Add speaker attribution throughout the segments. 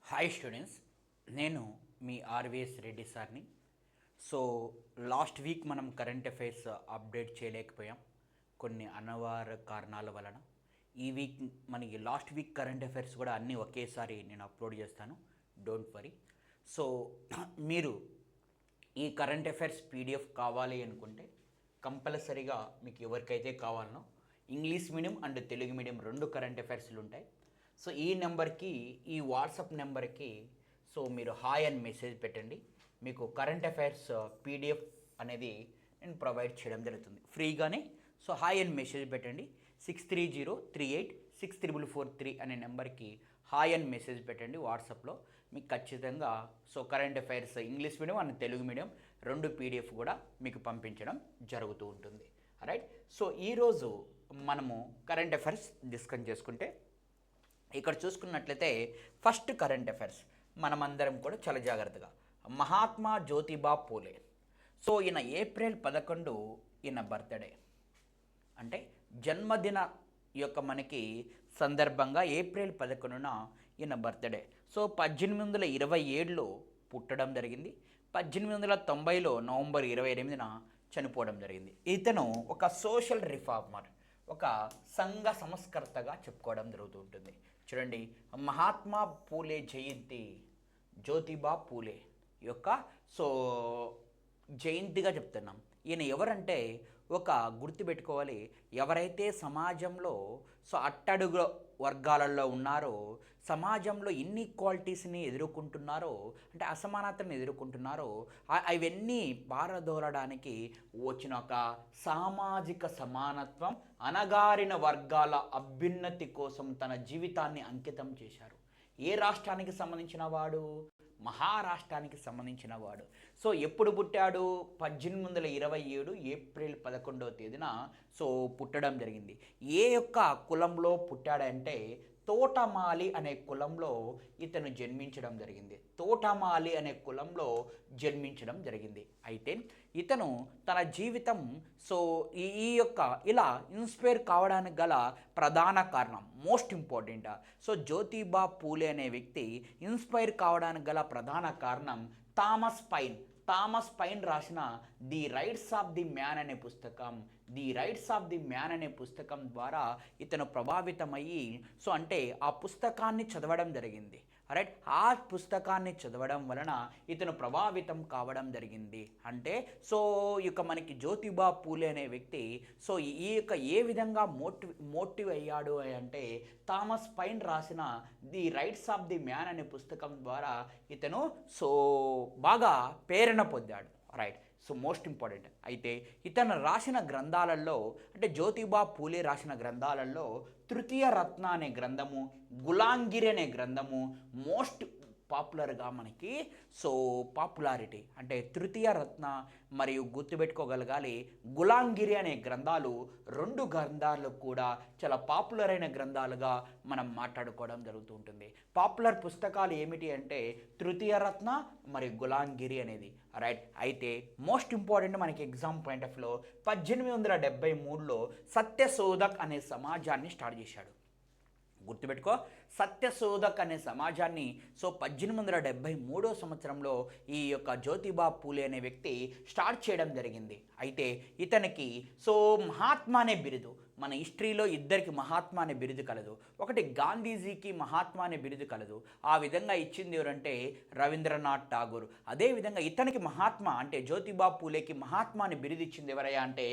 Speaker 1: Hi students, నేను మీ RVS Reddy సార్ని. So last week మనం కరెంట్ అఫైర్స్ అప్డేట్ చేయలేకపోయాం కొన్ని అనివార్య కారణాల వలన. ఈ వీక్ మనకి లాస్ట్ వీక్ కరెంట్ అఫైర్స్ కూడా అన్నీ ఒకేసారి నేను అప్లోడ్ చేస్తాను, డోంట్ వరీ. సో మీరు ఈ కరెంట్ అఫైర్స్ పీడిఎఫ్ కావాలి అనుకుంటే కంపల్సరీగా మీకు ఎవరికైతే కావాలనో English medium and Telugu medium రెండు కరెంట్ అఫైర్స్లు ఉంటాయి. సో ఈ నెంబర్కి, ఈ వాట్సాప్ నెంబర్కి సో మీరు హాయ్ అని మెసేజ్ పెట్టండి. మీకు కరెంట్ అఫైర్స్ పీడిఎఫ్ అనేది నేను ప్రొవైడ్ చేయడం జరుగుతుంది ఫ్రీగానే. సో హాయ్ అని మెసేజ్ పెట్టండి. 6303864443 అనే నెంబర్కి హాయ్ అని మెసేజ్ పెట్టండి వాట్సాప్లో. మీకు ఖచ్చితంగా so current affairs English medium and Telugu medium రెండు పీడిఎఫ్ కూడా మీకు పంపించడం జరుగుతూ ఉంటుంది. రైట్. సో ఈరోజు మనము కరెంట్ అఫైర్స్ డిస్కస్ చేసుకుంటే ఇక్కడ చూసుకున్నట్లయితే ఫస్ట్ కరెంట్ అఫైర్స్ మనమందరం కూడా చాలా జాగ్రత్తగా మహాత్మా జ్యోతిబా పూలే. సో ఈయన ఏప్రిల్ 11 ఈయన బర్త్డే, అంటే జన్మదిన యొక్క మనకి సందర్భంగా ఏప్రిల్ 11న ఈయన బర్త్డే. సో 1827లో పుట్టడం జరిగింది. 1890లో నవంబర్ 28న చనిపోవడం జరిగింది. ఇతను ఒక సోషల్ రిఫార్మర్, ఒక సంఘ సంస్కర్తగా చెప్పుకోవడం జరుగుతూ ఉంటుంది. చూడండి, మహాత్మా పూలే జయంతి, జ్యోతిబా పూలే యొక్క సో జయంతిగా చెప్తున్నాం. ఈయన ఎవరంటే ఒక గుర్తుపెట్టుకోవాలి, ఎవరైతే సమాజంలో సో అట్టడుగు వర్గాలలో ఉన్నారో, సమాజంలో ఇన్ఈక్వాలిటీస్ని ఎదుర్కొంటున్నారో, అంటే అసమానతను ఎదుర్కొంటున్నారో, అవన్నీ పారదోలడానికి వచ్చిన ఒక సామాజిక సమానత్వం, అణగారిన వర్గాల అభ్యున్నతి కోసం తన జీవితాన్ని అంకితం చేశారు. ఏ రాష్ట్రానికి సంబంధించిన వాడు? మహారాష్ట్రానికి సంబంధించిన వాడు. సో ఎప్పుడు పుట్టాడు? 1827 ఏప్రిల్ 11వ తేదీన సో పుట్టడం జరిగింది. ఏ యొక్క కులంలో పుట్టాడంటే తోటమాలి అనే కులంలో ఇతను జన్మించడం జరిగింది. తోటమాలి అనే కులంలో జన్మించడం జరిగింది. అయితే ఇతను తన జీవితం సో ఈ యొక్క ఇలా ఇన్స్పైర్ కావడానికి గల ప్రధాన కారణం, most important, so Jyotiba Phule అనే వ్యక్తి ఇన్స్పైర్ కావడానికి గల ప్రధాన కారణం థామస్ పైన్ రాసిన the rights of the man అనే పుస్తకం. The rights of the man అనే పుస్తకం ద్వారా ఇతను ప్రభావితమయ్యి సో అంటే ఆ పుస్తకాన్ని చదవడం జరిగింది. రైట్. ఆ పుస్తకాన్ని చదవడం వలన ఇతను ప్రభావితం కావడం జరిగింది. అంటే సో ఇక మనకి జ్యోతిబా పూలే అనే వ్యక్తి సో ఈ యొక్క ఏ విధంగా మోటివ్ అయ్యాడు అంటే థామస్ పైన్ రాసిన the rights of the man అనే పుస్తకం ద్వారా ఇతను సో బాగా ప్రేరణ పొందాడు. రైట్. So most important. అయితే ఇతను రాసిన గ్రంథాలలో, అంటే జ్యోతిబా పూలే రాసిన గ్రంథాలలో తృతీయ రత్న అనే గ్రంథము, గులాంగిరి అనే గ్రంథము మోస్ట్ పాపులర్గా మనకి సో పాపులారిటీ, అంటే తృతీయ రత్న మరియు గుర్తుపెట్టుకోగలగాలి గులాంగిరి అనే గ్రంథాలు, రెండు గ్రంథాలు కూడా చాలా పాపులర్ అయిన గ్రంథాలుగా మనం మాట్లాడుకోవడం జరుగుతూ ఉంటుంది. పాపులర్ పుస్తకాలు ఏమిటి అంటే తృతీయ రత్న మరియు గులాంగిరి అనేది. రైట్. అయితే మోస్ట్ ఇంపార్టెంట్ మనకి ఎగ్జామ్ పాయింట్ ఆఫ్ లో 1873లో సత్యశోధక్ అనే సమాజాన్ని స్టార్ట్ చేశాడు. గుర్తుపెట్టుకో, సత్యశోధక్ అనే సమాజాన్ని సో 1873వ సంవత్సరంలో ఈ యొక్క జ్యోతిబా పూలే అనే వ్యక్తి స్టార్ట్ చేయడం జరిగింది. అయితే ఇతనికి సో మహాత్మా అనే బిరుదు, మన హిస్టరీలో ఇద్దరికి మహాత్మా అనే బిరుదు కలదు. ఒకటి గాంధీజీకి మహాత్మా అనే బిరుదు కలదు. ఆ విధంగా ఇచ్చింది ఎవరంటే రవీంద్రనాథ్ ఠాగూర్. అదేవిధంగా ఇతనికి మహాత్మా అంటే జ్యోతిబా పూలేకి మహాత్మా అనే బిరుదు ఇచ్చింది ఎవరయ్యా అంటే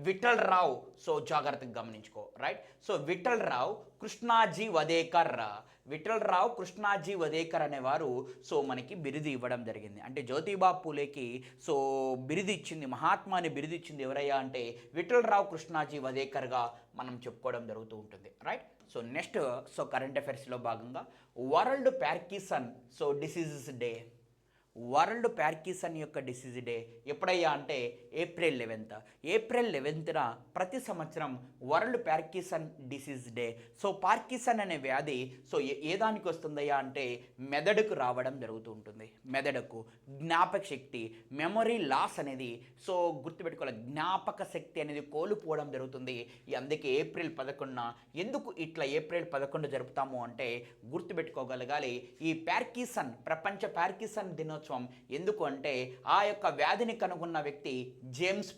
Speaker 1: విఠల్ రావు. సో జాగ్రత్తగా గమనించుకో. రైట్. సో విఠల్ రావు కృష్ణాజీ వదేకర్ అనేవారు సో మనకి బిరుదు ఇవ్వడం జరిగింది. అంటే జ్యోతిబా పూలేకి సో బిరుదు ఇచ్చింది, మహాత్మా అనే బిరుదు ఇచ్చింది ఎవరయ్యా అంటే విఠల్ రావు కృష్ణాజీ వదేకర్గా మనం చెప్పుకోవడం జరుగుతూ ఉంటుంది. Right. So next so current అఫైర్స్లో భాగంగా world Parkinson so diseases day. World Parkinson యొక్క డిసీజ్ డే ఎప్పుడయ్యా అంటే ఏప్రిల్ 11th. ఏప్రిల్ 11న ప్రతి సంవత్సరం world Parkinson disease day. So Parkinson అనే వ్యాధి సో ఏ దానికి వస్తుందయ్యా అంటే మెదడుకు రావడం జరుగుతూ ఉంటుంది. మెదడుకు జ్ఞాపక శక్తి, మెమొరీ లాస్ అనేది సో గుర్తుపెట్టుకోవాలి, జ్ఞాపక శక్తి అనేది కోల్పోవడం జరుగుతుంది. అందుకే ఏప్రిల్ 11న ఎందుకు ఇట్లా ఏప్రిల్ 11 జరుపుతాము అంటే గుర్తుపెట్టుకోగలగాలి. ఈ పార్కిన్సన్ ప్రపంచ పార్కిన్సన్ దినోత్సవం ఎందుకు అంటే ఆ యొక్క వ్యాధిని కనుగొన్న వ్యక్తి జేమ్స్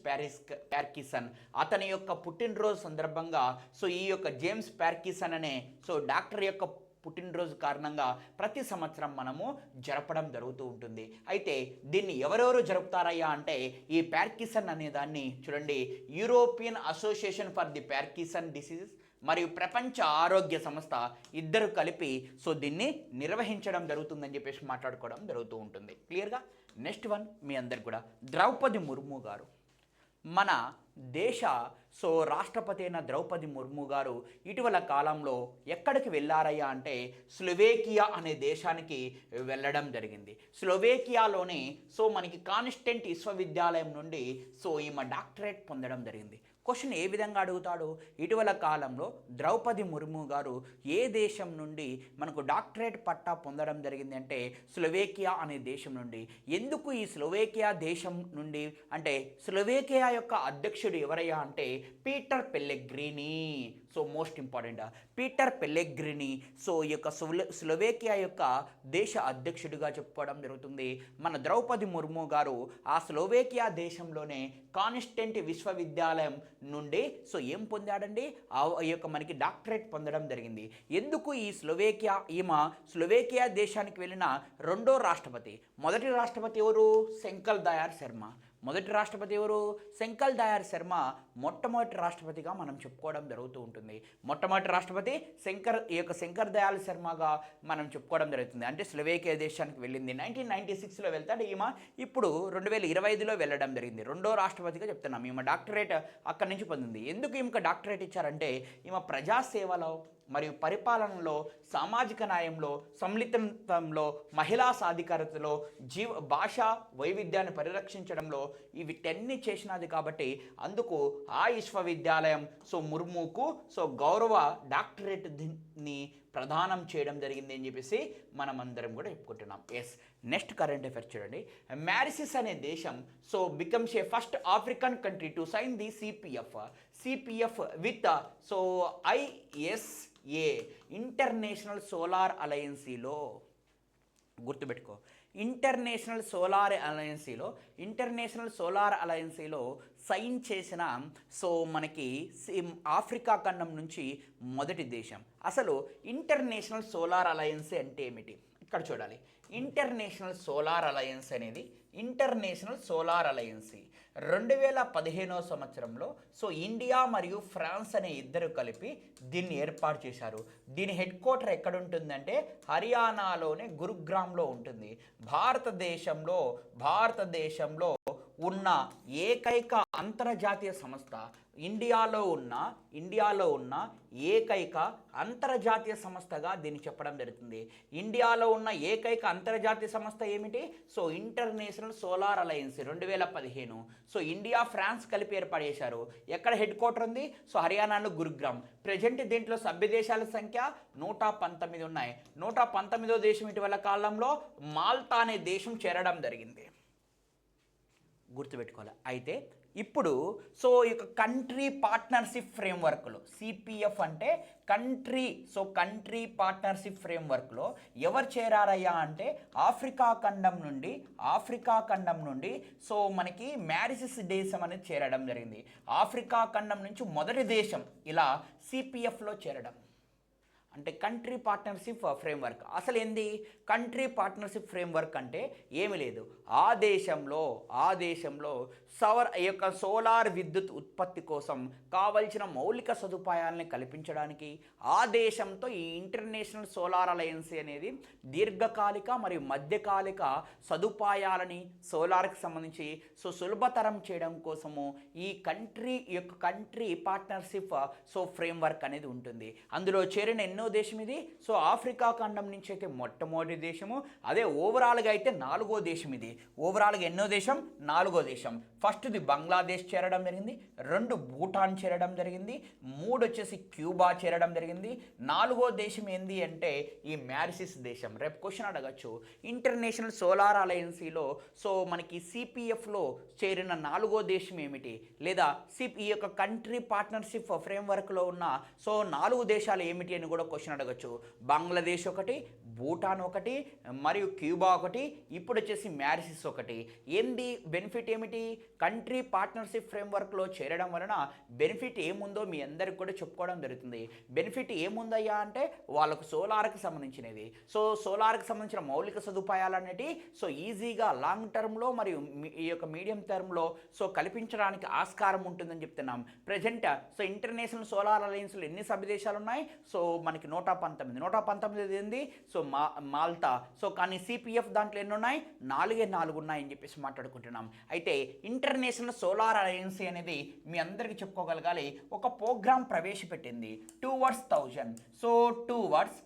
Speaker 1: పార్కిన్సన్. అతని యొక్క పుట్టినరోజు సందర్భంగా సో ఈ యొక్క జేమ్స్ పార్కిన్సన్ అనే సో డాక్టర్ యొక్క పుట్టినరోజు కారణంగా ప్రతి సంవత్సరం మనము జరపడం జరుగుతూ ఉంటుంది. అయితే దీన్ని ఎవరెవరు జరుపుతారయ్యా అంటే ఈ పార్కిన్సన్ అనే దాన్ని చూడండి, European association for the Parkinson disease మరియు ప్రపంచ ఆరోగ్య సంస్థ ఇద్దరు కలిపి సో దీన్ని నిర్వహించడం జరుగుతుందని చెప్పేసి మాట్లాడుకోవడం జరుగుతూ ఉంటుంది. క్లియర్గా? నెక్స్ట్ వన్ మీ అందరికి కూడా ద్రౌపది ముర్ము గారు, మన దేశ సో రాష్ట్రపతి అయిన ద్రౌపది ముర్ము గారు ఇటీవల కాలంలో ఎక్కడికి వెళ్ళారయ్యా అంటే స్లోవేకియా అనే దేశానికి వెళ్ళడం జరిగింది. స్లోవేకియాలోనే సో మనకి కాన్స్టెంట్ విశ్వవిద్యాలయం నుండి సో ఈమె డాక్టరేట్ పొందడం జరిగింది. క్వశ్చన్ ఏ విధంగా అడుగుతాడు, ఇటీవల కాలంలో ద్రౌపది ముర్ము గారు ఏ దేశం నుండి మనకు డాక్టరేట్ పట్టా పొందడం జరిగింది అంటే స్లోవేకియా అనే దేశం నుండి. ఎందుకు ఈ స్లోవేకియా దేశం నుండి అంటే స్లోవేకియా యొక్క అధ్యక్షుడు ఎవరయ్యా అంటే Peter Pellegrini. So most important Peter Pellegrini so ఈ యొక్క స్లోవేకియా యొక్క దేశ అధ్యక్షుడిగా చెప్పుకోవడం జరుగుతుంది. మన ద్రౌపది ముర్ము గారు ఆ స్లోవేకియా దేశంలోనే కాన్స్టెంట్ విశ్వవిద్యాలయం నుండి సో ఏం పొందాడండి, ఆ యొక్క మనకి డాక్టరేట్ పొందడం జరిగింది. ఎందుకు ఈ ఈమె స్లోవేకియా దేశానికి వెళ్ళిన రెండో రాష్ట్రపతి. మొదటి రాష్ట్రపతి ఎవరు? శంకర్ దయాళ్ శర్మ. మొదటి రాష్ట్రపతి ఎవరు? శంకర్ దయాళ్ శర్మ మొట్టమొదటి రాష్ట్రపతిగా మనం చెప్పుకోవడం జరుగుతూ ఉంటుంది. మొట్టమొదటి రాష్ట్రపతి ఈ యొక్క శంకర్ దయాళ్ శర్మగా మనం చెప్పుకోవడం జరుగుతుంది. అంటే స్లోవేకియా దేశానికి వెళ్ళింది 1996లో వెళ్తాడు ఈమె. ఇప్పుడు 2025లో వెళ్ళడం జరిగింది. రెండో రాష్ట్రపతిగా చెప్తున్నాం. ఈమె డాక్టరేట్ అక్కడి నుంచి పొందింది. ఎందుకు ఈమెకు డాక్టరేట్ ఇచ్చారంటే ఈమె ప్రజాసేవలో మరియు పరిపాలనలో, సామాజిక న్యాయంలో, సమ్మిళితంలో, మహిళా సాధికారతలో, భాషా వైవిధ్యాన్ని పరిరక్షించడంలో వీటన్ని చేసినది కాబట్టి అందుకు ఆ విశ్వవిద్యాలయం సో ముర్ముకు సో గౌరవ డాక్టరేట్ని ప్రదానం చేయడం జరిగింది అని చెప్పేసి మనం అందరం కూడా చెప్పుకుంటున్నాం. ఎస్, నెక్స్ట్ కరెంట్ అఫైర్స్ చూడండి. మారిషస్ అనే దేశం so becomes a first African country to sign the CPF with so ISA international solar అలయన్సీలో. గుర్తుపెట్టుకో, ఇంటర్నేషనల్ సోలార్ అలయన్సీలో సైన్ చేసిన సో మనకి ఆఫ్రికా ఖండం నుంచి మొదటి దేశం. అసలు ఇంటర్నేషనల్ సోలార్ అలయన్సీ అంటే ఏమిటి ఇక్కడ చూడాలి. ఇంటర్నేషనల్ సోలార్ అలయన్స్ అనేది 2015 సంవత్సరంలో సో ఇండియా మరియు ఫ్రాన్స్ అనే ఇద్దరు కలిపి దీన్ని ఏర్పాటు చేశారు. దీని హెడ్ క్వార్టర్ ఎక్కడ ఉంటుందంటే హర్యానాలోనే గురుగ్రామ్లో ఉంటుంది. భారతదేశంలో ఉన్న ఏకైక అంతర్జాతీయ సంస్థ, ఇండియాలో ఉన్న ఏకైక అంతర్జాతీయ సంస్థగా దీన్ని చెప్పడం జరుగుతుంది. ఇండియాలో ఉన్న ఏకైక అంతర్జాతీయ సంస్థ ఏమిటి? So international solar alliance 2015. So India, France కలిపి ఏర్పాటు చేశారు. ఎక్కడ హెడ్ క్వార్టర్ ఉంది? సో హర్యానాలో గురుగ్రామ్. ప్రజెంట్ దీంట్లో సభ్య దేశాల సంఖ్య 119 ఉన్నాయి. 119వ దేశం ఇటీవల కాలంలో మాల్టా అనే దేశం చేరడం జరిగింది. గుర్తుపెట్టుకోవాలి. అయితే ఇప్పుడు సో ఈ యొక్క కంట్రీ పార్ట్నర్షిప్ ఫ్రేమ్వర్క్లో సిపిఎఫ్ అంటే కంట్రీ పార్ట్నర్షిప్ ఫ్రేమ్వర్క్లో ఎవరు చేరారయ్యా అంటే ఆఫ్రికా ఖండం నుండి సో మనకి మారిషస్ దేశం అనేది చేరడం జరిగింది. ఆఫ్రికా ఖండం నుంచి మొదటి దేశం ఇలా సిపిఎఫ్లో చేరడం అంటే కంట్రీ పార్ట్నర్షిప్ ఫ్రేమ్వర్క్. అసలు ఏంది కంట్రీ పార్ట్నర్షిప్ ఫ్రేమ్వర్క్ అంటే ఏమీ లేదు, ఆ దేశంలో ఈ యొక్క సోలార్ విద్యుత్ ఉత్పత్తి కోసం కావలసిన మౌలిక సదుపాయాలని కల్పించడానికి ఆ దేశంతో ఈ ఇంటర్నేషనల్ సోలార్ అలయన్స్ అనేది దీర్ఘకాలిక మరియు మధ్యకాలిక సదుపాయాలని సోలార్కి సంబంధించి సో సులభతరం చేయడం కోసము ఈ కంట్రీ పార్ట్నర్షిప్ సో ఫ్రేమ్వర్క్ అనేది ఉంటుంది. అందులో చేరిన ఎన్నో దేశం ఇది? సో ఆఫ్రికా ఖండం నుంచి అయితే మొట్టమొదటి దేశము, అదే ఓవరాల్గా అయితే 4వ దేశం ఇది. ఓవరాల్గా ఎన్నో దేశం? 4వ దేశం. ఫస్ట్ది బంగ్లాదేశ్ చేరడం జరిగింది, 2 భూటాన్ చేరడం జరిగింది, 3 వచ్చేసి క్యూబా చేరడం జరిగింది, 4వ దేశం ఏంది అంటే ఈ మ్యారిసిస్ దేశం. రేపు క్వశ్చన్ అడగచ్చు, ఇంటర్నేషనల్ సోలార్ అలయన్సీలో సో మనకి సిపిఎఫ్లో చేరిన 4వ దేశం ఏమిటి, లేదా ఈ యొక్క కంట్రీ పార్ట్నర్షిప్ ఫ్రేమ్వర్క్లో ఉన్న సో 4 దేశాలు ఏమిటి అని కూడా క్వశ్చన్ అడగచ్చు. బంగ్లాదేశ్ ఒకటి, భూటాన్ ఒకటి, మరియు క్యూబా ఒకటి, ఇప్పుడు వచ్చేసి మ్యారిసిస్ ఒకటి. ఏంది బెనిఫిట్ ఏమిటి? కంట్రీ పార్ట్నర్షిప్ ఫ్రేమ్వర్క్లో చేరడం వలన బెనిఫిట్ ఏముందో మీ అందరికి కూడా చెప్పుకోవడం జరుగుతుంది. బెనిఫిట్ ఏముందయ్యా అంటే వాళ్ళకు సోలార్కి సంబంధించినది. సో సోలార్కి సంబంధించిన మౌలిక సదుపాయాలు అనేవి సో ఈజీగా లాంగ్ టర్మ్లో మరియు ఈ యొక్క మీడియం టర్మ్లో సో కల్పించడానికి ఆస్కారం ఉంటుందని చెప్తున్నాం. ప్రజెంట్ సో ఇంటర్నేషనల్ సోలార్ అలయన్స్లో ఎన్ని సభ్య దేశాలు ఉన్నాయి? సో మనకి 119 ఏంది? సో మాల్తా. సో కానీ సిపిఎఫ్ దాంట్లో ఎన్ని ఉన్నాయి? 4 ఉన్నాయని చెప్పేసి మాట్లాడుకుంటున్నాం. అయితే ఇంటర్నేషనల్ సోలార్ అలయన్సీ అనేది మీ అందరికీ చెప్పుకోగలగాలి, ఒక ప్రోగ్రామ్ ప్రవేశపెట్టింది టువర్డ్స్ 1000. సో టువర్డ్స్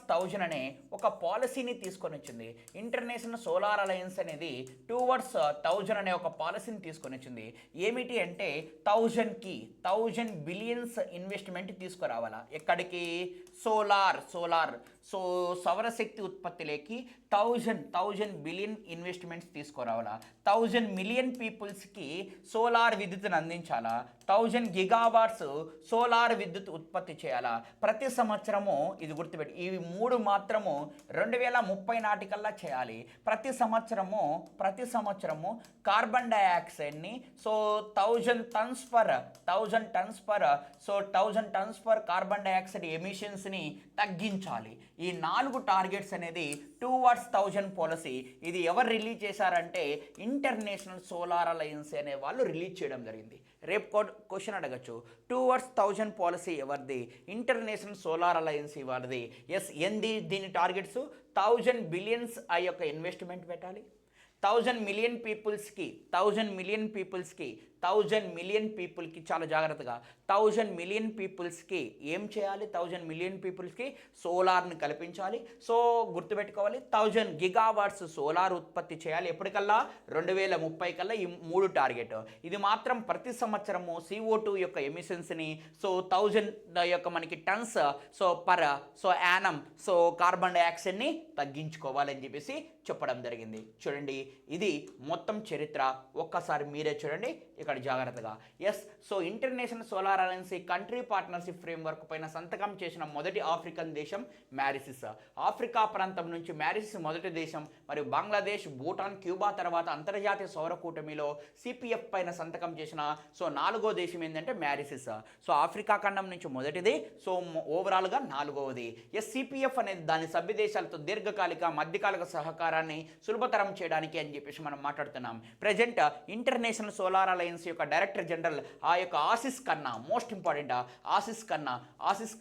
Speaker 1: 1000 అనే ఒక పాలసీని తీసుకొని వచ్చింది. ఇంటర్నేషనల్ సోలార్ అలయన్స్ అనేది టువర్డ్స్ 1000 అనే ఒక పాలసీని తీసుకొని వచ్చింది. ఏమిటి అంటే 1000 బిలియన్స్ ఇన్వెస్ట్మెంట్ తీసుకురావాలా. ఎక్కడికి? సోలార్ సో సౌరశక్తి ఉత్పత్తిలోకి 1000 బిలియన్ ఇన్వెస్ట్మెంట్స్ తీసుకురావాలా. 1000 మిలియన్ పీపుల్స్కి సోలార్ విద్యుత్తును అందించాలా. 1000 గిగావాట్స్ సోలార్ విద్యుత్ ఉత్పత్తి చేయాలా. ప్రతి సంవత్సరము ఇది గుర్తుపెట్టి ఇవి 3 మాత్రము 2030 నాటికల్లా చేయాలి. ప్రతి సంవత్సరము కార్బన్ డైఆక్సైడ్ని so 1000 tons per carbon dioxide ఎమిషన్స్ని తగ్గించాలి. ఈ 4 టార్గెట్స్ అనేది టువర్డ్స్ 1000 పాలసీ. ఇది ఎవరు రిలీజ్ చేశారంటే ఇంటర్నేషనల్ సోలార్ అలయన్స్ అనే వాళ్ళు రిలీజ్ చేయడం జరిగింది. రేపు క్వశ్చన్ అడగచ్చు, టువర్డ్స్ 1000 పాలసీ ఎవరిది? ఇంటర్నేషనల్ సోలార్ అలయన్స్ వాళ్ళది. ఎస్, ఏంది దీని టార్గెట్స్? 1000 బిలియన్స్ ఆ యొక్క ఇన్వెస్ట్మెంట్ పెట్టాలి. 1000 మిలియన్ పీపుల్కి చాలా జాగ్రత్తగా 1000 మిలియన్ పీపుల్స్కి ఏం చేయాలి? 1000 మిలియన్ పీపుల్స్కి సోలార్ని కల్పించాలి. సో గుర్తుపెట్టుకోవాలి, 1000 గిగావాట్స్ సోలార్ ఉత్పత్తి చేయాలి. ఎప్పటికల్లా? 2030 కల్లా. ఈ 3 టార్గెట్. ఇది మాత్రం ప్రతి సంవత్సరము CO2 యొక్క ఎమిషన్స్ని సో 1000 యొక్క మనకి tons so annum so carbon డైఆక్సైడ్ని తగ్గించుకోవాలని చెప్పేసి చెప్పడం జరిగింది. చూడండి, ఇది మొత్తం చరిత్ర. ఒక్కసారి మీరే చూడండి ఇక్కడ జాగ్రత్తగా. Yes, so international solar alliance country partnership framework పైన సంతకం చేసిన మొదటి ఆఫ్రికన్ దేశం మ్యారిసిస్. ఆఫ్రికా ప్రాంతం నుంచి మ్యారిసిస్ మొదటి దేశం. మరియు బంగ్లాదేశ్, భూటాన్, క్యూబా తర్వాత అంతర్జాతీయ సౌర కూటమిలో సిపిఎఫ్ పైన సంతకం చేసిన సో 4వ దేశం ఏంటంటే మ్యారిసిస్. సో ఆఫ్రికా ఖండం నుంచి మొదటిది, సో ఓవరాల్గా 4వది. ఎస్, సిపిఎఫ్ అనేది దాని సభ్య దేశాలతో దీర్ఘకాలిక మధ్యకాలిక సహకారాన్ని సులభతరం చేయడానికి అని చెప్పేసి మనం మాట్లాడుతున్నాం. ప్రజెంట్ ఇంటర్నేషనల్ సోలార్ అలయన్స్ యొక్క డైరెక్టర్ జనరల్ ఆ యొక్క ఆసిస్ ఖన్నా, మోస్ట్ ఇంపార్టెంట్ ఆసిస్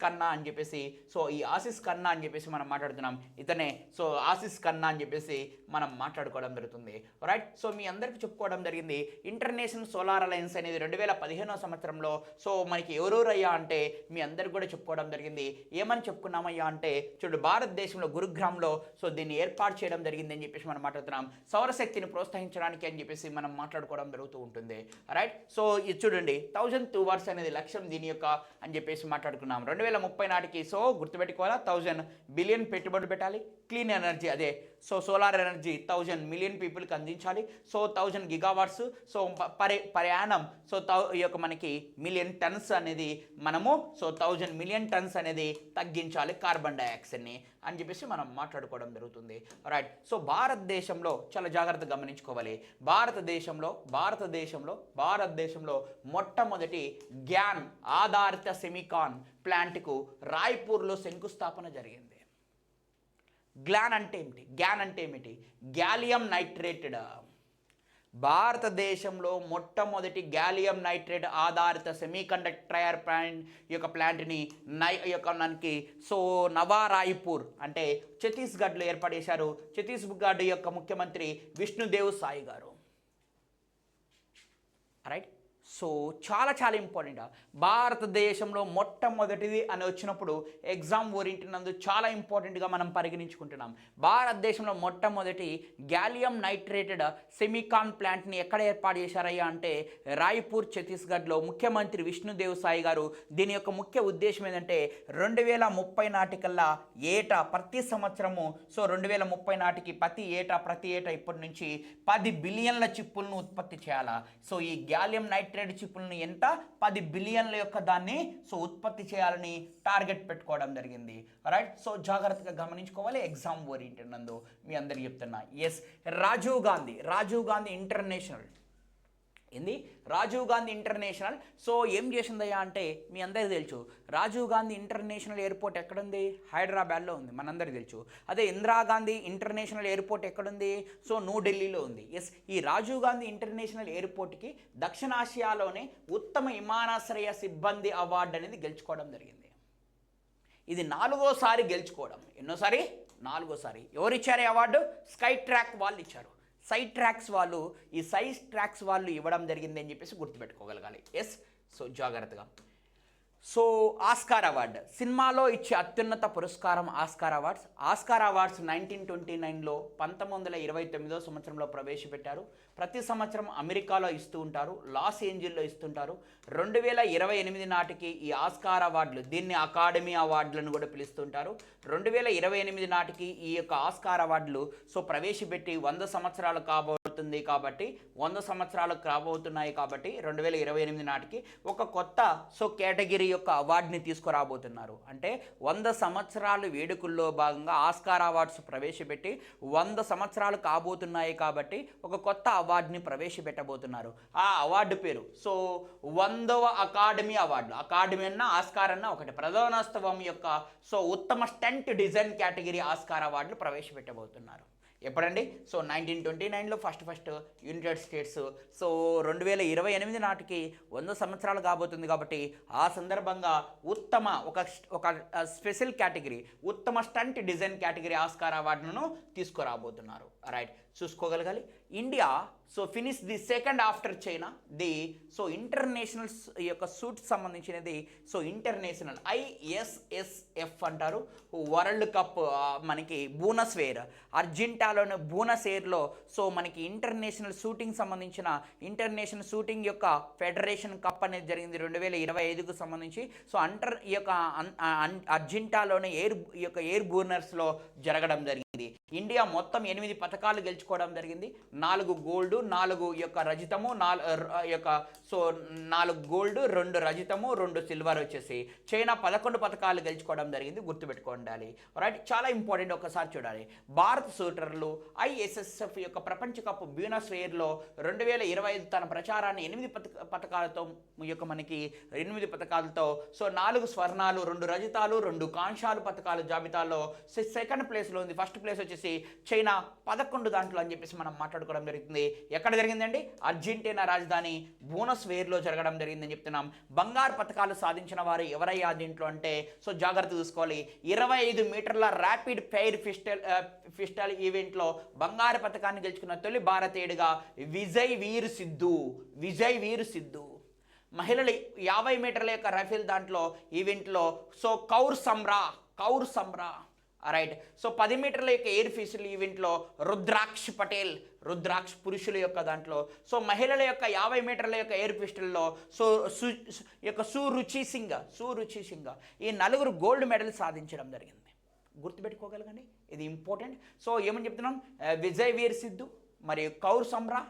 Speaker 1: ఖన్నా అని చెప్పేసి, సో ఈ ఆసిస్ ఖన్నా అని చెప్పేసి మనం మాట్లాడుతున్నాం. ఇతనే సో ఆసిస్ ఖన్నా అని చెప్పేసి మనం మాట్లాడుకోవడం జరుగుతుంది. రైట్, సో మీ అందరికీ చెప్పుకోవడం జరిగింది. ఇంటర్నేషనల్ సోలార్ అలయన్స్ అనేది 2015వ సంవత్సరంలో సో మనకి ఎవరెవరయ్యా అంటే మీ అందరికి కూడా చెప్పుకోవడం జరిగింది. ఏమని చెప్పుకున్నామయ్యా అంటే చూడు, భారతదేశంలో గురుగ్రామ్లో సో దీన్ని ఏర్పాటు చేయడం జరిగింది అని చెప్పేసి మనం మాట్లాడుతున్నాం. సౌరశక్తిని ప్రోత్సహించడానికి అని చెప్పేసి మనం మాట్లాడుకోవడం జరుగుతూ ఉంటుంది. రైట్, సో ఇది చూడండి 1000 టువర్డ్స్ అనేది లక్ష్యం దీని యొక్క అని చెప్పేసి మాట్లాడుకున్నాం. 2030 నాటికి సో గుర్తుపెట్టుకోవాలా, 1000 బిలియన్ పెట్టుబడి పెట్టాలి. క్లీన్ ఎనర్జీ, అదే సో సోలార్ ఎనర్జీ 1000 మిలియన్ పీపుల్కి అందించాలి. సో 1000 గిగావాట్స్ సో ప్రయాణం సో ఈ యొక్క మనకి మిలియన్ టన్స్ అనేది మనము సో 1000 మిలియన్ టన్స్ అనేది తగ్గించాలి కార్బన్ డైఆక్సైడ్ని అని చెప్పేసి మనం మాట్లాడుకోవడం జరుగుతుంది. రైట్, సో భారతదేశంలో చాలా జాగ్రత్తగా గమనించుకోవాలి. భారతదేశంలో మొట్టమొదటి గ్యాన్ ఆధారిత సెమికాన్ ప్లాంట్కు రాయ్పూర్లో శంకుస్థాపన జరిగింది. గ్యాన్ అంటే ఏమిటి? గ్యాలియం నైట్రేటెడ్. భారతదేశంలో మొట్టమొదటి గ్యాలియం నైట్రేట్ ఆధారిత సెమీకండక్టర్ ప్లాంట్ని మనకి సో నవా రాయ్పూర్ అంటే ఛత్తీస్గఢ్లో ఏర్పాటు చేశారు. ఛత్తీస్గఢ్ యొక్క ముఖ్యమంత్రి విష్ణుదేవ్ సాయి గారు. రైట్, సో చాలా చాలా ఇంపార్టెంట్. భారతదేశంలో మొట్టమొదటిది అని వచ్చినప్పుడు ఎగ్జామ్ ఓరియంటెడ్ నందు చాలా ఇంపార్టెంట్గా మనం పరిగణించుకుంటున్నాం. భారతదేశంలో మొట్టమొదటి గ్యాలియం నైట్రేటెడ్ సెమికాన్ ప్లాంట్ని ఎక్కడ ఏర్పాటు చేశారయ్యా అంటే రాయ్పూర్ ఛత్తీస్గఢ్లో. ముఖ్యమంత్రి విష్ణుదేవ్ సాయి గారు దీని యొక్క ముఖ్య ఉద్దేశం ఏంటంటే 2030 నాటికల్లా ప్రతి సంవత్సరము 2030 నాటికి ప్రతి ఏటా ఇప్పటి నుంచి 10 బిలియన్ల చిప్పులను ఉత్పత్తి చేయాలా. సో ఈ గ్యాలియం నైట్రేట్ చిప్పులను ఎంత 10 బిలియన్ల యొక్క దాన్ని ఉత్పత్తి చేయాలని టార్గెట్ పెట్టుకోవడం జరిగింది. రైట్. సో జాగ్రత్తగా గమనించుకోవాలి. ఎగ్జామ్ ఓరియంటెడ్ నందు మీ అందరికి చెప్తున్నా. Yes, Rajiv Gandhi international Rajiv Gandhi international. So ఏం చేసిందయ్యా అంటే మీ అందరికీ తెలుసు, రాజీవ్ గాంధీ ఇంటర్నేషనల్ ఎయిర్పోర్ట్ ఎక్కడుంది? హైదరాబాద్లో ఉంది, మనందరికీ తెలుసు. అదే ఇందిరాగాంధీ ఇంటర్నేషనల్ ఎయిర్పోర్ట్ ఎక్కడుంది? సో న్యూఢిల్లీలో ఉంది. ఎస్, ఈ రాజీవ్ గాంధీ ఇంటర్నేషనల్ ఎయిర్పోర్ట్కి దక్షిణాసియాలోనే ఉత్తమ విమానాశ్రయ సిబ్బంది అవార్డు అనేది గెలుచుకోవడం జరిగింది. ఇది 4వసారి గెలుచుకోవడం. ఎన్నోసారి? 4వసారి. ఎవరు ఇచ్చారు ఈ అవార్డు? స్కై ట్రాక్ వాళ్ళు ఇచ్చారు. ఈ సై ట్రాక్స్ వాళ్ళు ఇవ్వడం జరిగింది అని చెప్పేసి గుర్తుపెట్టుకోగలగాలి. ఎస్, సో జాగ్రత్తగా. సో ఆస్కార్ అవార్డు సినిమాలో ఇచ్చే అత్యున్నత పురస్కారం ఆస్కార్ అవార్డ్స్ 1929లో 1929వ సంవత్సరంలో ప్రవేశపెట్టారు. ప్రతి సంవత్సరం అమెరికాలో ఇస్తూ ఉంటారు, లాస్ ఏంజిల్లో ఇస్తుంటారు. 2028 నాటికి ఈ ఆస్కార్ అవార్డులు, దీన్ని అకాడమీ అవార్డులను కూడా పిలుస్తుంటారు. 2028 నాటికి ఈ యొక్క ఆస్కార్ అవార్డులు ప్రవేశపెట్టి 100 సంవత్సరాలు కాబోతున్నాయి కాబట్టి 2028 నాటికి ఒక కొత్త కేటగిరీ యొక్క అవార్డుని తీసుకురాబోతున్నారు. అంటే 100 సంవత్సరాలు వేడుకల్లో భాగంగా ఆస్కార్ అవార్డ్స్ ప్రవేశపెట్టి 100 సంవత్సరాలు కాబోతున్నాయి కాబట్టి ఒక కొత్త అవార్డుని ప్రవేశపెట్టబోతున్నారు. ఆ అవార్డు పేరు 100వ అకాడమీ అవార్డు. అకాడమీ అన్న ఆస్కార్ అన్న ఒకటి. ప్రధానోత్సవం యొక్క ఉత్తమ స్టంట్ డిజైన్ కేటగిరీ ఆస్కార్ అవార్డులు ప్రవేశపెట్టబోతున్నారు. ఎప్పుడండి? 1929లో ఫస్ట్ యునైటెడ్ స్టేట్స్. 2028 నాటికి 100 సంవత్సరాలు కాబోతుంది కాబట్టి ఆ సందర్భంగా ఉత్తమ ఒక స్పెషల్ కేటగిరీ, ఉత్తమ స్టంట్ డిజైన్ కేటగిరీ ఆస్కార్ అవార్డును తీసుకురాబోతున్నారు. రైట్, చూసుకోగలగాలి. India finish the second after China the international యొక్క సూట్ సంబంధించినది. ఇంటర్నేషనల్ ISSF అంటారు. వరల్డ్ కప్ మనకి బూనస్ ఎయిర్ అర్జెంటీనాలోని బూనస్ ఎయిర్లో మనకి ఇంటర్నేషనల్ షూటింగ్ సంబంధించిన ఇంటర్నేషనల్ షూటింగ్ యొక్క ఫెడరేషన్ కప్ అనేది జరిగింది 2025కు సంబంధించి. ఈ యొక్క అర్జెంటీనాలోని ఎయిర్ బూనర్స్లో జరగడం జరిగింది. ఇండియా మొత్తం 8 పథకాలు గెలుచుకోవడం జరిగింది. 4 గోల్డ్, 4 యొక్క రజితము, 4 గోల్డ్, 2 రజితము, 2 సిల్వర్ వచ్చేసి చైనా 11 పథకాలు గెలుచుకోవడం జరిగింది. గుర్తుపెట్టుకోండి. రైట్, చాలా ఇంపార్టెంట్. ఒకసారి చూడాలి. భారత షూటర్లు ISSF యొక్క ప్రపంచ కప్ బ్యూనస్ ఎయిర్లో 2025 తన ప్రచారాన్ని 8 పథకాలతో మనకి 8 పథకాలతో 4 స్వర్ణాలు, 2 రజితాలు, 2 కాంస్యాలు పథకాలు జాబితాలో సెకండ్ ప్లేస్లో ఉంది. ఫస్ట్ ప్లేస్ వచ్చేసి చైనా 11 దాంట్లో అని చెప్పేసి మనం మాట్లాడుకోవడం జరుగుతుంది. ఎక్కడ జరిగిందండి? అర్జెంటీనా రాజధాని బూనస్ ఎయిర్లో జరగడం జరిగిందని చెప్తున్నాం. బంగారు పథకాలు సాధించిన వారు ఎవరయ్యా దీంట్లో అంటే జాగ్రత్త చూసుకోవాలి. 25 మీటర్ల ర్యాపిడ్ ఫైర్ పిస్టల్ ఈవెంట్లో బంగారు పథకాన్ని గెలుచుకున్న తొలి భారతీయుడిగా విజయ్ వీర్ సిద్ధు. మహిళలు 50 మీటర్ల యొక్క రైఫిల్ దాంట్లో ఈవెంట్లో కౌర్ సమ్రా. రైట్. 10 మీటర్ల యొక్క ఎయిర్ పిస్టల్ ఈవెంట్లో రుద్రాక్ష్ పురుషుల యొక్క దాంట్లో. మహిళల యొక్క 50 మీటర్ల యొక్క ఎయిర్ పిస్టల్లో సురుచి సింగ్ ఈ 4 గోల్డ్ మెడల్ సాధించడం జరిగింది. గుర్తుపెట్టుకోగలగండి, ఇది ఇంపార్టెంట్. ఏమని చెప్తున్నాం? విజయ్ వీర్ సిద్ధు మరియు కౌర్ సమ్రా,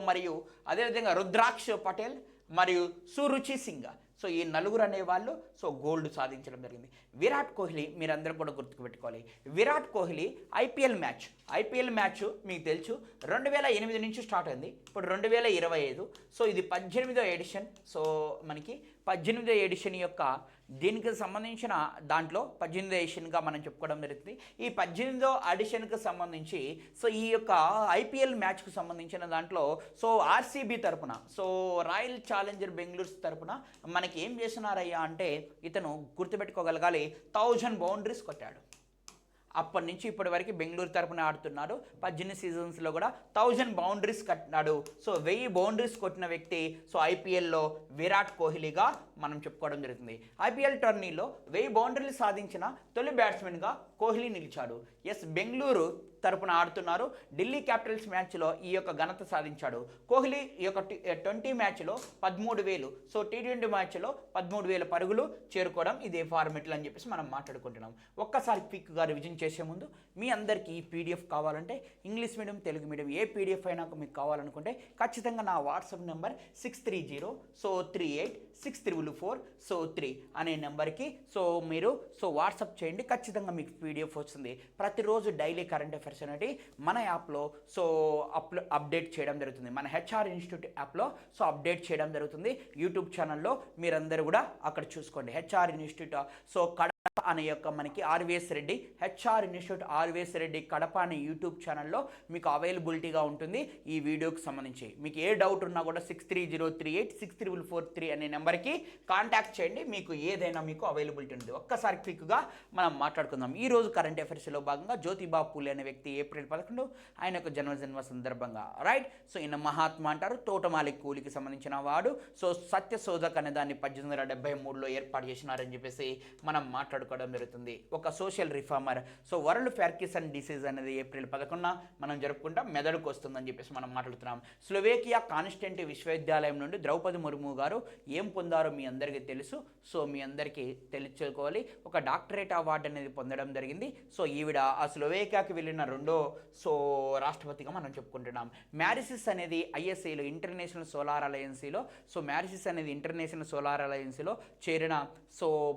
Speaker 1: మరియు అదేవిధంగా రుద్రాక్ష్ పటేల్ మరియు సురుచి సింగ్. ఈ 4 అనేవాళ్ళు గోల్డ్ సాధించడం జరిగింది. విరాట్ కోహ్లీ మీరందరూ కూడా గుర్తుపెట్టుకోవాలి. విరాట్ కోహ్లీ ఐపీఎల్ మ్యాచ్ మీకు తెలుసు 2008 నుంచి స్టార్ట్ అయింది. ఇప్పుడు 2025. ఇది 18వ ఎడిషన్. మనకి 18వ ఎడిషన్ యొక్క దీనికి సంబంధించిన దాంట్లో 18వ ఎడిషన్గా మనం చెప్పుకోవడం జరుగుతుంది. ఈ 18వ ఎడిషన్కి సంబంధించి ఈ యొక్క ఐపీఎల్ మ్యాచ్కు సంబంధించిన దాంట్లో ఆర్సీబీ తరపున రాయల్ ఛాలెంజర్ బెంగళూరు తరపున మనకి ఏం చేస్తున్నారయ్యా అంటే ఇతను గుర్తుపెట్టుకోగలగాలి 1000 బౌండరీస్ కొట్టాడు. అప్పటి నుంచి ఇప్పటి వరకు బెంగళూరు తరపున ఆడుతున్నాడు. 18 సీజన్స్లో కూడా 1000 బౌండరీస్ కట్టినాడు. సో 1000 బౌండరీస్ కొట్టిన వ్యక్తి సో ఐపీఎల్లో విరాట్ కోహ్లీగా మనం చెప్పుకోవడం జరుగుతుంది. ఐపీఎల్ టోర్నీలో 1000 బౌండరీలు సాధించిన తొలి బ్యాట్స్మెన్గా కోహ్లీ నిలిచాడు. ఎస్, బెంగళూరు తరపున ఆడుతున్నారు. ఢిల్లీ క్యాపిటల్స్ మ్యాచ్లో ఈ యొక్క ఘనత సాధించాడు. కోహ్లీ ఈ యొక్క 20 మ్యాచ్లో 13,000, సో T20 మ్యాచ్లో 13,000 పరుగులు చేరుకోవడం ఇదే ఫార్మెట్లు అని చెప్పేసి మనం మాట్లాడుకుంటున్నాం. ఒక్కసారి క్విక్గా రివిజన్ చేసే ముందు మీ అందరికీ ఈ పీడిఎఫ్ కావాలంటే ఇంగ్లీష్ మీడియం, తెలుగు మీడియం ఏ పీడిఎఫ్ అయినా మీకు కావాలనుకుంటే ఖచ్చితంగా నా వాట్సాప్ నెంబర్ 630-38-644-3 అనే నెంబర్కి మీరు వాట్సాప్ చేయండి. ఖచ్చితంగా మీకు పీడిఎఫ్ వస్తుంది. ప్రతిరోజు డైలీ కరెంట్ అఫైర్స్ అనేవి మన యాప్లో అప్డేట్ చేయడం జరుగుతుంది. మన హెచ్ఆర్ ఇన్స్టిట్యూట్ యాప్లో అప్డేట్ చేయడం జరుగుతుంది. యూట్యూబ్ ఛానల్లో మీరందరూ కూడా అక్కడ చూసుకోండి. హెచ్ఆర్ ఇన్స్టిట్యూట్ కడప అనే యొక్క మనకి RVS Reddy, HR institute RVS Reddy Kadapa అనే యూట్యూబ్ ఛానల్లో మీకు అవైలబిలిటీగా ఉంటుంది. ఈ వీడియోకి సంబంధించి మీకు ఏ డౌట్ ఉన్నా కూడా 630-38-644-3 అనే నెంబర్కి కాంటాక్ట్ చేయండి. మీకు ఏదైనా మీకు అవైలబిలిటీ ఉంటుంది. ఒక్కసారి క్విక్గా మనం మాట్లాడుకుందాం. ఈరోజు కరెంట్ అఫైర్స్లో భాగంగా జ్యోతిబా పూలే అనే వ్యక్తి ఏప్రిల్ 11 ఆయన యొక్క జన్మదిన సందర్భంగా రైట్. సో ఈయన మహాత్మా అంటారు. తోటమాలి కూలికి సంబంధించిన వాడు. సో సత్యశోధక్ అనే దాన్ని 1873లో ఏర్పాటు చేసినారని చెప్పేసి మనం మాట్లాడుకోవడం జరుగుతుంది. ఒక social reformer. So world Parkinson disease అనేది ఏప్రిల్ 11 మనం జరుపుకుంటాం. మెదడుకు వస్తుందని చెప్పేసి మనం మాట్లాడుతున్నాం. స్లోవేకియా కాన్స్టెంట్ విశ్వవిద్యాలయం నుండి ద్రౌపది ముర్ము గారు ఏం పొందారో మీ అందరికీ తెలుసు. సో మీ అందరికీ తెలుసుకోవాలి. ఒక డాక్టరేట్ అవార్డు అనేది పొందడం జరిగింది. సో ఈవిడ ఆ స్లోవేకియాకి వెళ్ళిన రెండో రాష్ట్రపతిగా మనం చెప్పుకుంటున్నాం. మ్యారిసిస్ అనేది ఐఎస్ఐలో ఇంటర్నేషనల్ సోలార్ అలయన్సీలో మ్యారిసిస్ అనేది ఇంటర్నేషనల్ సోలార్ అలయన్సీలో చేరిన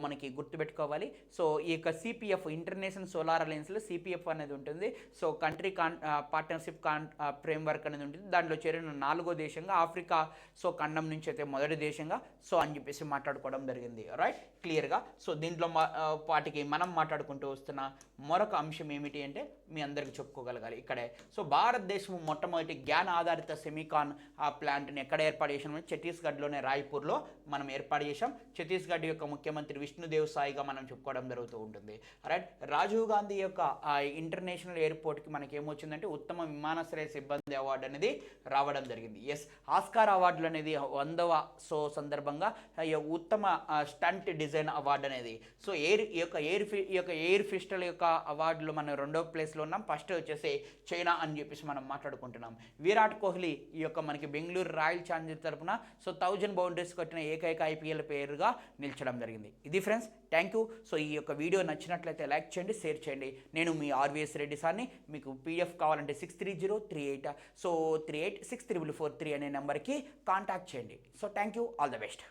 Speaker 1: మనకి గుర్తుపెట్టుకోవాలి. సో ఈ యొక్క సిపిఎఫ్ ఇంటర్నేషనల్ సోలార్ అలయన్స్లో సిపిఎఫ్ అనేది ఉంటుంది. సో కంట్రీ పార్ట్నర్షిప్ ఫ్రేమ్వర్క్ అనేది ఉంటుంది. దాంట్లో చేరిన 4వ దేశంగా ఆఫ్రికా ఖండం నుంచి అయితే మొదటి దేశంగా అని చెప్పేసి మాట్లాడుకోవడం జరిగింది. రైట్, క్లియర్గా. సో దీంట్లో వాటికి మనం మాట్లాడుకుంటూ వస్తున్న మరొక అంశం ఏమిటి అంటే మీ అందరికీ చెప్పుకోగలగాలి ఇక్కడే. సో భారతదేశం మొట్టమొదటి గ్యాన్ ఆధారిత సెమీకాన్ ప్లాంట్ని ఎక్కడ ఏర్పాటు చేసాం? ఛత్తీస్గఢ్లోనే రాయ్పూర్లో మనం ఏర్పాటు చేసాం. ఛత్తీస్గఢ్ యొక్క ముఖ్యమంత్రి విష్ణుదేవ్ సాయిగా మనం చెప్పుకోవడం జరుగుతూ ఉంటుంది. రైట్, రాజీవ్ గాంధీ యొక్క ఇంటర్నేషనల్ ఎయిర్పోర్ట్కి మనకి ఏమొచ్చిందంటే ఉత్తమ విమానాశ్రయ సిబ్బంది అవార్డు అనేది రావడం జరిగింది. ఎస్, ఆస్కార్ అవార్డులు అనేది 100వ సందర్భంగా ఉత్తమ స్టంట్ డిజైన్ అవార్డు అనేది. సో ఎయిర్ పిస్టల్ యొక్క అవార్డులు మనం 2వ ప్లేస్లో ఉన్నాం. ఫస్ట్ వచ్చేసి చైనా అని చెప్పేసి మనం మాట్లాడుకుంటున్నాం. విరాట్ కోహ్లీ ఈ యొక్క మనకి బెంగళూరు రాయల్ ఛాలెంజర్స్ తరపున 1000 బౌండరీస్ కొట్టిన ఏకైక ఐపీఎల్ ప్లేయర్గా నిలిచడం జరిగింది. ఇది ఫ్రెండ్స్, థ్యాంక్ యూ. సో ఈ యొక్క వీడియో నచ్చినట్లయితే లైక్ చేయండి, షేర్ చేయండి. నేను మీ ఆర్వీఎస్ రెడ్డి సార్ని. మీకు పీడిఎఫ్ కావాలంటే 630-38-644-3 అనే నెంబర్కి కాంటాక్ట్ చేయండి. So thank you, all the best.